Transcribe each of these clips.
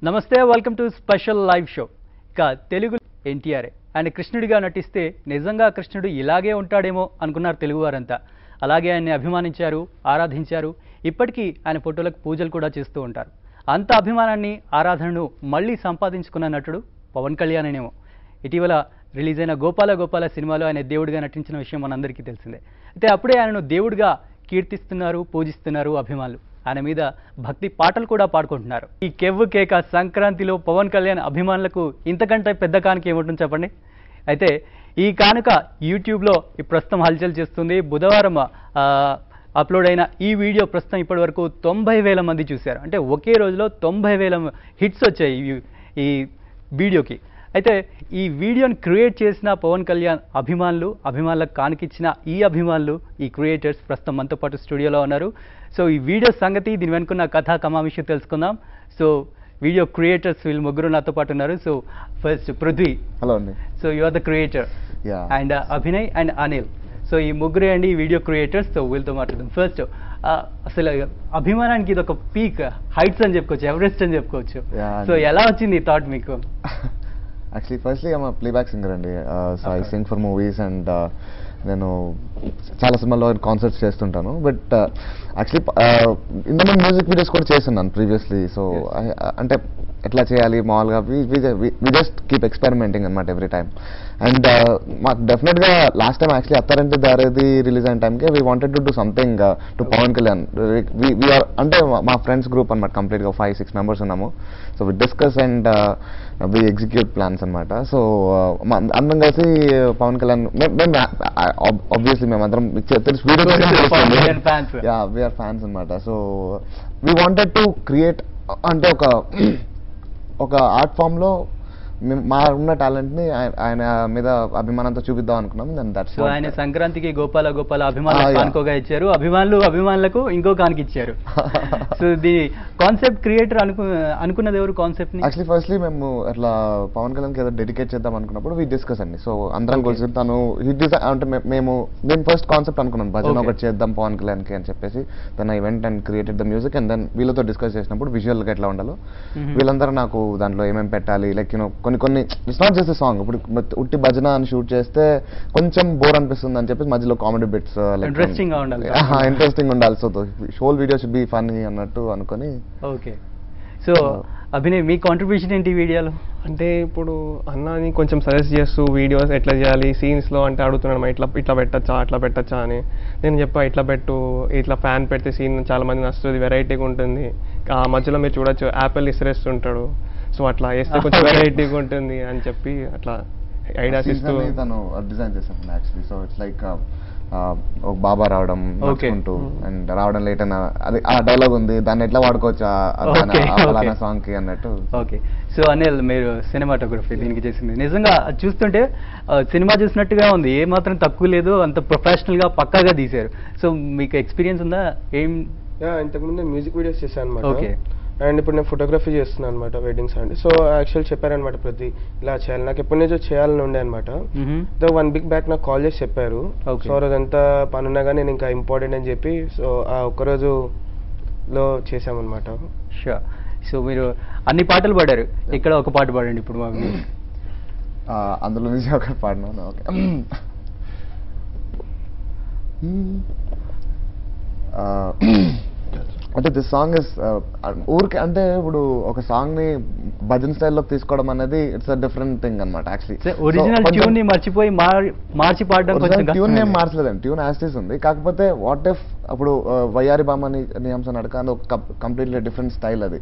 నమస్తే, welcome to special live show. ఇక తెలుగు ఎన్టీఆర్ ఆయన కృష్ణుడిగా నటిస్తే నిజంగా కృష్ణుడు ఇలాగే ఉంటాడేమో అనుకున్నారు తెలుగువారంతా. అలాగే ఆయన్ని అభిమానించారు, ఆరాధించారు. ఇప్పటికీ ఆయన ఫోటోలకు పూజలు కూడా చేస్తూ ఉంటారు. అంత అభిమానాన్ని, ఆరాధనను మళ్ళీ సంపాదించుకున్న నటుడు పవన్ కళ్యాణ్ అనేమో. ఇటీవల రిలీజ్ అయిన గోపాల గోపాల సినిమాలో ఆయన దేవుడిగా నటించిన విషయం మనందరికీ తెలిసిందే. అయితే అప్పుడే ఆయనను దేవుడిగా కీర్తిస్తున్నారు, పూజిస్తున్నారు అభిమానులు. ఆయన మీద భక్తి పాటలు కూడా పాడుకుంటున్నారు. ఈ కెవ్వు కేక సంక్రాంతిలో పవన్ కళ్యాణ్ అభిమానులకు ఇంతకంటే పెద్ద కానుక ఏముంటుంది చెప్పండి. అయితే ఈ కానుక యూట్యూబ్లో ప్రస్తుతం హల్చల్ చేస్తుంది. బుధవారం అప్లోడ్ అయిన ఈ వీడియో ప్రస్తుతం ఇప్పటి వరకు 90,000 మంది చూశారు. అంటే ఒకే రోజులో 90,000 హిట్స్ వచ్చాయి ఈ వీడియోకి. అయితే ఈ వీడియోని క్రియేట్ చేసిన పవన్ కళ్యాణ్ అభిమానులకు కానుకిచ్చిన ఈ అభిమానులు, ఈ క్రియేటర్స్ ప్రస్తుతం మనతో పాటు స్టూడియోలో ఉన్నారు. సో ఈ వీడియో సంగతి, దీని వెనుకున్న కథా కమావిషయం తెలుసుకుందాం. సో వీడియో క్రియేటర్స్ వీళ్ళు ముగ్గురు నాతో పాటు ఉన్నారు. So first Prithvi. హలో అండి. So you are the creator and Abhinay and Anil. So ఈ ముగ్గురే అండి ఈ వీడియో క్రియేటర్స్. సో వీళ్ళతో మాట్లాడదాం. ఫస్ట్ అసలు అభిమానానికి ఇది ఒక పీక్ హైట్స్ అని చెప్పుకోవచ్చు, ఎవరెస్ట్ అని చెప్పుకోవచ్చు. సో ఎలా వచ్చింది ఈ థాట్ మీకు? Actually, firstly, I'm a playback singer అండి. So I sing for movies and నేను చాలా సినిమాల్లో కాన్సర్ట్స్ చేస్తుంటాను. బట్ యాక్చువల్లీ ఇంతకుముందు మ్యూజిక్ వీడియోస్ కూడా చేస్తున్నాను ప్రీవియస్లీ. సో అంటే ఎట్లా చేయాలి మామూలుగా వి జస్ట్ కీప్ ఎక్స్పెరిమెంటింగ్ అనమాట ఎవ్రీ టైమ్. అండ్ మాకు డెఫినెట్గా లాస్ట్ టైం యాక్చువల్లీ అత్తారింటి దారేది రిలీజ్ అయిన టైంకి we wanted to do something to Pawan Kalyan. We're అంటే మా ఫ్రెండ్స్ గ్రూప్ అనమాట, కంప్లీట్గా 5-6 మెంబర్స్ ఉన్నాము. So we discuss and we execute plans అనమాట. సో అందరం కలిసి పవన్ కళ్యాణ్ ఆబ్వియస్లీ మేమందరం తెలుసు వీఆర్ ఫ్యాన్స్ అనమాట. So we wanted to create అంటే ఒక ఆర్ట్ ఫామ్ లో మా ఉన్న టాలెంట్ ని ఆయన మీద అభిమానంతో చూపిద్దాం అనుకున్నాం. సో ఆయన సంక్రాంతికి గోపాల గోపాల కానుకగా ఇచ్చారు, అభిమానులకు ఇంకో కానుక ఇచ్చారు. సో ది కాన్సెప్ట్ క్రియేటర్ అనుకున్నది ఎవరు కాన్సెప్ట్ ని? యాక్చువల్లీ ఫస్ట్లీ మేము అట్లా పవన్ కళ్యాణ్ కి ఏదో డెడికేట్ చేద్దాం అనుకున్నప్పుడు వి డిస్కస్ అండి. సో అందరం కలిసి తను అంటే నేను ఫస్ట్ కాన్సెప్ట్ అనుకున్నాను, భజన ఒకటి చేద్దాం పవన్ కళ్యాణ్ కి అని చెప్పేసి. Then I went and created the music and then వీళ్ళతో డిస్కస్ చేసినప్పుడు విజువల్ గా ఎట్లా ఉండాలో వీళ్ళందరూ నాకు దాంట్లో ఏమేమి పెట్టాలి, లైక్ కొన్ని ఇట్స్ నాట్ జస్ట్ సాంగ్. ఇప్పుడు ఉట్టి భజన అని షూట్ చేస్తే కొంచెం బోర్ అనిపిస్తుంది అని చెప్పి మధ్యలో కామెడీ బిట్స్ ఇంట్రెస్టింగ్ ఉండాలి. So whole video should be funny అన్నట్టు అనుకొని. ఓకే. సో అభినయ్, మీ కాంట్రిబ్యూషన్ ఏంటి వీడియోలో? అంటే ఇప్పుడు అన్నని కొంచెం సజెస్ట్ చేస్తూ వీడియోస్ ఎట్లా చేయాలి సీన్స్లో అంటే అడుగుతున్నాను, ఇట్లా పెట్టచ్చా అట్లా పెట్టచ్చా అని. నేను చెప్పా ఇట్లా పెట్టు, ఇట్లా ఫ్యాన్ పెడితే సీన్ చాలా మంది నచ్చుతుంది, వెరైటీగా ఉంటుంది. మధ్యలో మీరు చూడొచ్చు యాపిల్ ఇసిరేస్తుంటాడు, సో అట్లా వేస్తే కొంచెం వెరైటీగా ఉంటుంది అని చెప్పి అట్లా ఐడియాస్ ఇస్తూ తను డిజైన్ చేశాను యాక్చువల్లీ. సో ఇట్స్ లైక్ ఒక బాబా రావడం నడుచుకుంటూ అండ్ రావడం లేట్ అన్న అది ఆ డైలాగ్ ఉంది, దాన్ని ఎట్లా వాడుకోవచ్చు అలానా సాంగ్ కి అన్నట్టు. ఓకే. సో అనిల్, మీరు సినిమాటోగ్రఫీ దీనికి చేసింది నిజంగా చూస్తుంటే సినిమా చూసినట్టుగా ఉంది, ఏ మాత్రం తక్కువ లేదు, అంత ప్రొఫెషనల్ గా పక్కాగా తీశారు. సో మీకు ఎక్స్పీరియన్స్ ఉందా? ఇంతకుముందు మ్యూజిక్ వీడియోస్ చేశాను అనమాట. ఓకే. అండ్ ఇప్పుడు నేను ఫోటోగ్రఫీ చేస్తున్నాను అనమాట, వెడ్డింగ్స్ అండి. సో యాక్చువల్ చెప్పారనమాట ప్రతి ఇలా చేయాలి, నాకు ఎప్పటి నుంచో చేయాలని ఉండే అనమాట. 1 వీక్ బ్యాక్ నాకు కాల్ చేసి చెప్పారు. సో అదంతా పని ఉన్నా కానీ నేను ఇంకా ఇంపార్టెంట్ అని చెప్పి సో ఆ ఒక్కరోజులో చేసామన్నమాట. షూర్. సో మీరు అన్ని పాటలు పాడారు, ఇక్కడ ఒక పాట పాడండి ఇప్పుడు మాకు. అందులో నుంచి ఒక పాడినాను. ఓకే. అంటే దిస్ సాంగ్ ఇస్ ఊరికి అంటే ఇప్పుడు ఒక సాంగ్ ని భజన్ స్టైల్లోకి తీసుకోవడం అనేది ఇట్స్ అ డిఫరెంట్ థింగ్ అనమాట. యాక్చువల్లీ ఒరిజినల్ ట్యూన్ ని మర్చిపోయి మార్చి పాడడం కొంచెం ట్యూన్ ఏం మార్చలేదండి, ట్యూన్ యాస్టీస్ ఉంది. కాకపోతే వాట్ ఇఫ్ అప్పుడు వయ్యారి బామ్మ నియంస నడక అని ఒక కంప్లీట్లీ డిఫరెంట్ స్టైల్ అది.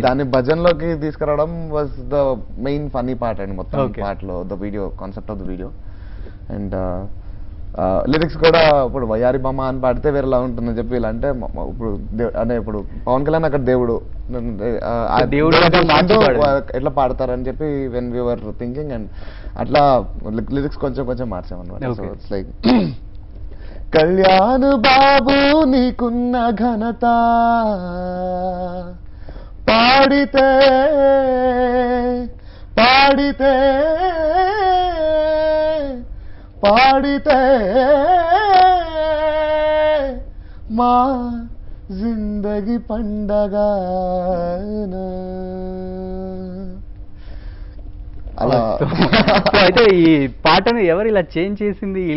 దాన్ని భజన్ లోకి తీసుకురావడం was the main funny part అండి మొత్తం పాటలో, the video concept of the video. And lyrics కూడా ఇప్పుడు వయ్యారి బొమ్మ అని పాడితే వేరేలా ఉంటుందని చెప్పి ఇలా అంటే ఇప్పుడు పవన్ కళ్యాణ్ అక్కడ దేవుడు ఎట్లా పాడతారని చెప్పి when we were thinking and అట్లా లిరిక్స్ కొంచెం మార్చామన్నమాట. So it's like Kalyan Babu నీకున్న ఘనత పాడితే పాడితే పాడితే మా జిందగీ పండగ అలా సో అయితే ఈ పాటను ఎవరు ఇలా చేంజ్ చేసింది, ఈ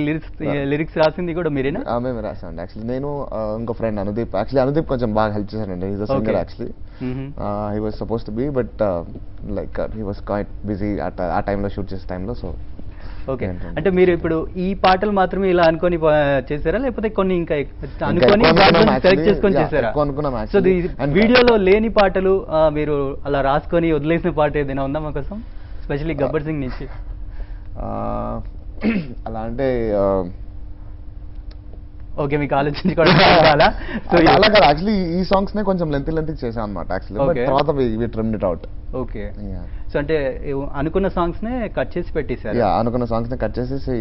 లిరిక్స్ రాసింది కూడా మీరేనా? మేము రాసామండి. యాక్చువల్లీ నేను ఇంకో ఫ్రెండ్ అనుదీప్, అనుదీప్ కొంచెం బాగా హెల్ప్ చేశానండి. Is a singer actually. He was suppose to be, but like he was quite busy ఆ టైంలో, షూట్ చేసే టైంలో. సో ఓకే, అంటే మీరు ఇప్పుడు ఈ పాటలు మాత్రమే ఇలా అనుకొని చేశారా, లేకపోతే కొన్ని ఇంకా అనుకొని సెలెక్ట్ చేసుకొని చేశారా? సో వీడియోలో లేని పాటలు మీరు అలా రాసుకొని వదిలేసిన పాట ఏదైనా ఉందా మా కోసం, స్పెషల్లీ గబ్బర్ సింగ్ నుంచి? అలా అంటే ఓకే, మీకు ఆలోచించుకోవడం సో అలా కాదు. యాక్చువల్లీ ఈ సాంగ్స్ నే కొంచెం లెంత్ చేసాం అన్నమాట యాక్చువల్లీ. తర్వాత we trimmed it out. Okay, so అంటే అనుకున్న సాంగ్స్ నే కట్ చేసి పెట్టేశారు? అనుకున్న సాంగ్స్ ని కట్ చేసేసి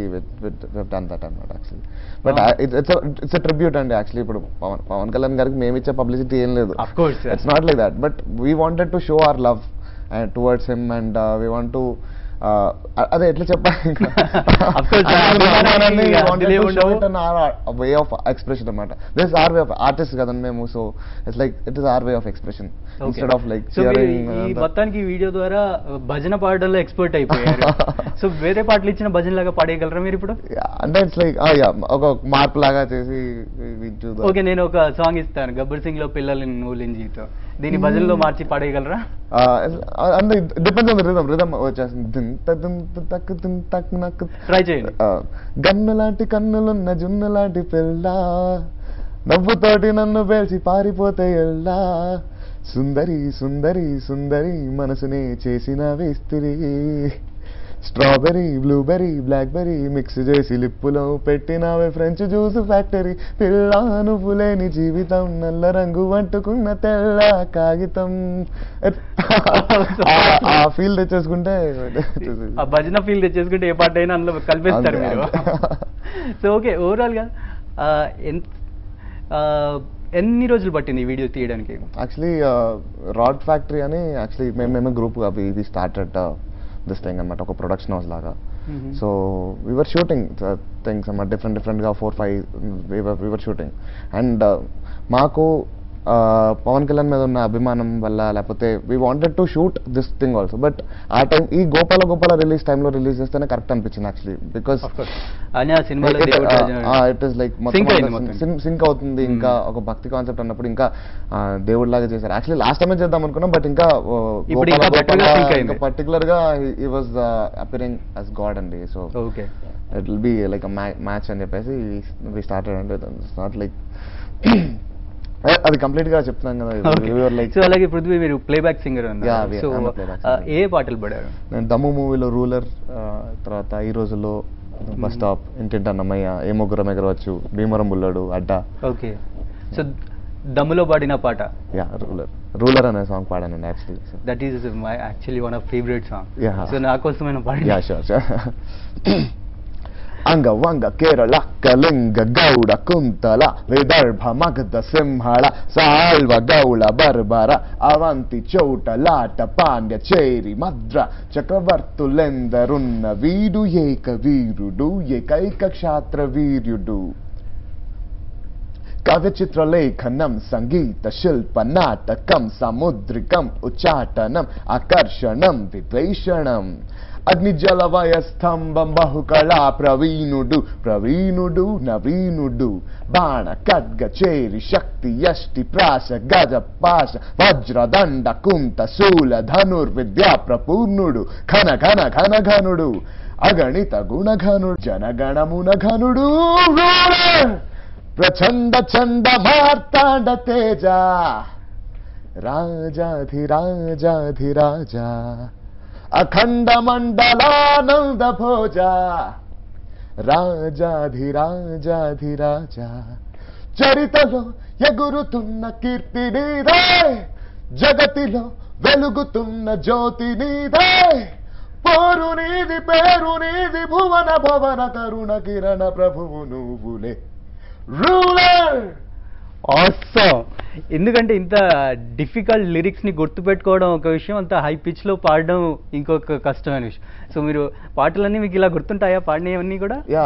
డన్ దట్ అన్నమాట actually. But it's a tribute అండి యాక్చువల్లీ. ఇప్పుడు పవన్ కళ్యాణ్ గారికి మేము ఇచ్చే పబ్లిసిటీ ఏం లేదు, it's not like that. But we wanted to show our love towards him and we want to అదే ఎట్లా చెప్పాలి, వే ఆఫ్ ఎక్స్ప్రెషన్ అనమాట. This our way of artist కదండి మేము. So it's like it is our way of expression instead of like మొత్తానికి video ద్వారా భజన పాడడంలో expert అయిపోయారు. సో వేరే పాటలు ఇచ్చిన భజన లాగా పాడేయగలరా మీరు ఇప్పుడు? అంటే ఇట్స్ లైక్ ఒక మార్పు లాగా చేసి. ఓకే, నేను ఒక సాంగ్ ఇస్తాను, గబ్బర్ సింగ్ లో పిల్లలని నూలింజితో, దీని భజనలో మార్చి పాడేయగలరా? అంటే depends on the rhythm. Rhythm వచ్చేసింది. ట్రై చేయండి. గన్ను లాంటి కన్నులున్న జున్ను లాంటి పిల్ల, నవ్వుతోటి నన్ను పేల్చి పారిపోతే ఎల్లా, సుందరి సుందరి సుందరి మనసునే చేసిన వేస్తిరి, స్ట్రాబెర్రీ బ్లూబెర్రీ బ్లాక్బెర్రీ మిక్స్ చేసి లిప్పులో పెట్టినవే ఫ్రెంచ్ జ్యూస్ ఫ్యాక్టరీ, పిల్ల నువ్వు లేని జీవితం నల్ల రంగు అంటుకున్న తెల్ల కాగితం. ఆ ఫీల్ తెచ్చేసుకుంటే, ఆ భజన ఫీల్ తెచ్చేసుకుంటే ఏ పాట అయినా అందులో కలిపేస్తారు మీరు. సో ఓకే, ఓవరాల్ గా ఎన్ని రోజులు పట్టింది ఈ వీడియో తీయడానికి? యాక్చువల్లీ రాడ్ ఫ్యాక్టరీ అని యాక్చువల్లీ మేము group we started this thing అనమాట, ఒక ప్రొడక్షన్ హౌస్ లాగా. సో వీఆర్ షూటింగ్ థింగ్స్ అన్నమాట, డిఫరెంట్గా 4-5 వీఆర్ షూటింగ్. అండ్ మాకు పవన్ కళ్యాణ్ మీద ఉన్న అభిమానం వల్ల, లేకపోతే we wanted to shoot this thing also. But ఆ టైం ఈ గోపాల రిలీజ్ టైంలో రిలీజ్ చేస్తేనే కరెక్ట్ అనిపించింది actually. Because it is like sync అవుతుంది. ఇంకా ఒక భక్తి కాన్సెప్ట్ అన్నప్పుడు ఇంకా దేవుడి లాగా చేశారు. యాక్చువల్లీ లాస్ట్ టైమే చేద్దాం అనుకున్నాం, బట్ ఇంకా పర్టికులర్ గా he was appearing as god అండి. So it will be like match అని చెప్పేసి వి స్టార్టెడ్. అంటే ఇట్స్ నాట్ లైక్ అది కంప్లీట్ గా చెప్తున్నాం కదా. సో అలాగే పృథ్వీ, మీరు ప్లేబ్యాక్ సింగర్ అన్నారు. సో ఏ పాటలు పాడారు? నేను దమ్ము మూవీలో రూలర్, తర్వాత ఈ రోజుల్లో బస్ స్టాప్, ఇంటింటన్నమయ్య, ఏ ముగ్గురం ఎగరవచ్చు, భీమవరం బుల్లడు, అడ్డా. ఓకే, సో దమ్ములో పాడిన పాట రూలర్ అనే సాంగ్ పాడానండి actually. That is my actually one of favourite song. So నా కోసమైనా పాడి. అంగవంగ కేరళ కళింగ గౌడ కుంతల విదర్భ మగధ సింహళ సాల్వ గౌళ బర్బర అవంతి చౌట లాట పాండ్య చేరి మద్ర చక్రవర్తులెందరున్న వీడు ఏక వీరుడు ఏకైక క్షాత్ర వీర్యుడు. కావ్య చిత్రలేఖనం సంగీత శిల్ప నాటకం సముద్రికం ఉచ్చాటనం ఆకర్షణం విద్వేషణం అగ్ని జలవయ స్తంభం బహుకళా ప్రవీణుడు ప్రవీణుడు నవీనుడు బాణ ఖడ్గ చేరి శక్తి యష్టి ప్రాశ గజ పాశ వజ్రదండ కుంత శూల ధనుర్విద్యా ప్రపూర్ణుడు ఘన ఘన ఘన ఘనుడు అగణిత గుణఘనుడు జనగణమున ఘనుడు ప్రచండ చండ మార్తాండ తేజ రాజాధిరాజాధిరాజా అఖండ మండలానంద భోజ రాజాధిరాజాధిరాజా చరితలో ఎగురుతున్న కీర్తి నీదే జగతిలో వెలుగుతున్న జ్యోతి నీదే పోరు నీది పేరు నీది భువన భవన కరుణ కిరణ ప్రభువు నువ్వులే రూలర్. ఆసమ్. ఎందుకంటే ఇంత డిఫికల్ట్ లిరిక్స్ని గుర్తుపెట్టుకోవడం ఒక విషయం, అంత హై పిచ్లో పాడడం ఇంకొక కష్టమైన విషయం. సో మీరు పాటలన్నీ మీకు ఇలా గుర్తుంటాయా పాడినవన్నీ కూడా? యా,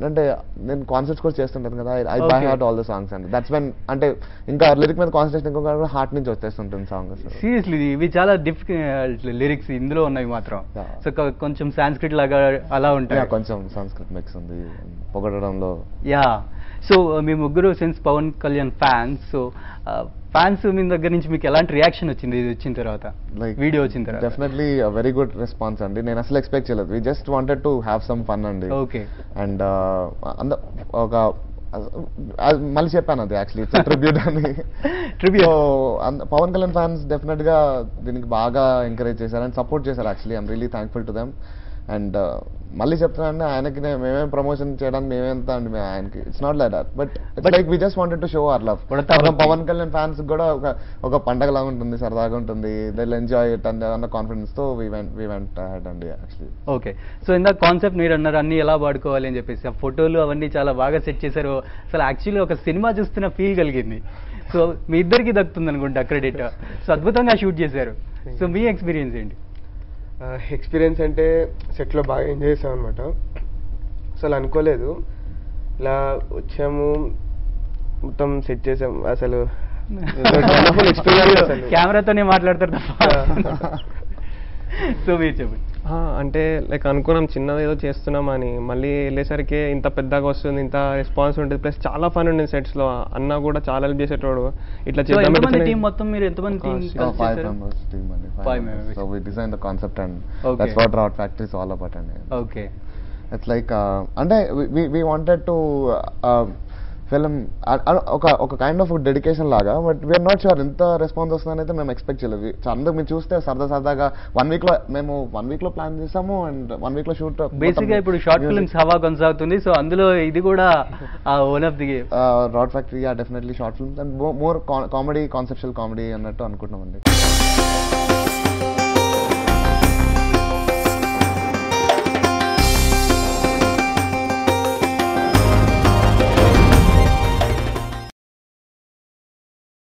అంటే నేను కాన్సర్ట్స్ కూడా చేస్తుంటాను కదా, I by heart all the songs అండి. దట్స్ వెన్ అంటే ఇంకా లిరిక్ మీద కాన్సన్ట్రేషన్ ఇంకొక హార్ట్ నుంచి వచ్చేస్తుంటుంది సాంగ్. సీరియస్లీ ఇవి చాలా డిఫికల్ట్ లిరిక్స్ ఇందులో ఉన్నవి మాత్రం. సో కొంచెం సాంస్క్రిట్ లాగా అలా ఉంటాయి. కొంచెం సంస్కృత్ మిక్స్ ఉంది పొగడడంలో. యా. సో మీ ముగ్గురు since Pawan Kalyan fans, so fans మీ దగ్గర నుంచి మీకు ఎలాంటి రియాక్షన్ వచ్చింది ఇది వచ్చిన తర్వాత, వీడియో వచ్చిన తర్వాత? డెఫినెట్లీ వెరీ గుడ్ రెస్పాన్స్ అండి. నేను అసలు ఎక్స్పెక్ట్ చేయలేదు. We just wanted to have some fun అండి. ఓకే. అండ్ ఒక మళ్ళీ చెప్పాను అది యాక్చువల్లీ ట్రిబ్యూట్ అని. పవన్ కళ్యాణ్ ఫ్యాన్స్ డెఫినెట్ గా దీనికి బాగా ఎంకరేజ్ చేశారు అండ్ సపోర్ట్ చేశారు. Actually I'm really thankful to them. And మళ్ళీ చెప్తున్నానండి, ఆయనకి మేమేం ప్రమోషన్ చేయడానికి మేమేంత అండి ఆయనకి, it's not like that, but like we just wanted to show our love. Pawan Kalyan fans కూడా ఒక పండగలా ఉంటుంది, సరదాగా ఉంటుంది, దే విల్ ఎంజాయ్ ఇట్ అన్న కాన్ఫిడెన్స్ తో వి వెంట్ అహెడ్ అండి యాక్చువల్లీ. ఓకే. సో ఇందాక కాన్సెప్ట్ మీరు అన్నారు అన్ని ఎలా వాడుకోవాలి అని చెప్పేసి, ఆ ఫోటోలు అవన్నీ చాలా బాగా సెట్ చేశారు. అసలు యాక్చువల్లీ ఒక సినిమా చూస్తున్న ఫీల్ కలిగింది. సో మీ ఇద్దరికి దక్కుతుంది అనుకుంటా క్రెడిట్. సో అద్భుతంగా షూట్ చేశారు. సో మీ ఎక్స్పీరియన్స్ ఏంటి? ఎక్స్పీరియన్స్ అంటే సెట్లో బాగా ఎంజాయ్ చేసాం అనమాట. అసలు అనుకోలేదు ఇలా వచ్చాము, మొత్తం సెట్ చేసాం. అసలు ఎక్స్పీరియన్స్. కెమెరాతోనే మాట్లాడతారు తప్ప. సో మీరు చెప్పండి. అంటే లైక్ అనుకున్నాం చిన్నది ఏదో చేస్తున్నాం అని, మళ్ళీ వెళ్ళేసరికి ఇంత పెద్దగా వస్తుంది, ఇంత రెస్పాన్స్ ఉంటుంది, ప్లస్ చాలా ఫన్ ఉండేది సెట్స్ లో. అన్న కూడా చాలా హెల్ప్ చేసేటోడు. ఇట్లా టీం మొత్తం మీరు ఎంతమంది టీం? 5 members team అండి. 5 members. So we designed the concept and that's what Route Factory is all about అండి. Okay. It's like అంటే we wanted to ఫిల్మ్ ఒక కైండ్ ఆఫ్ డెడికేషన్ లాగా, బట్ వీఆర్ నాట్ షూర్ ఎంత response వస్తుందని అయితే మేము expect చేయలేదు. అందరూ మీరు చూస్తే సరదాగా 1 week లో మేము 1 week లో ప్లాన్ చేసాము అండ్ 1 week లో షూట్. బేసిక్ గా ఇప్పుడు షార్ట్ ఫిల్మ్స్ హవా కొనసాగుతుంది, సో అందులో ఇది కూడా one of the rod factory. Definitely short films and more comedy, conceptual comedy అన్నట్టు అనుకుంటున్నామండి.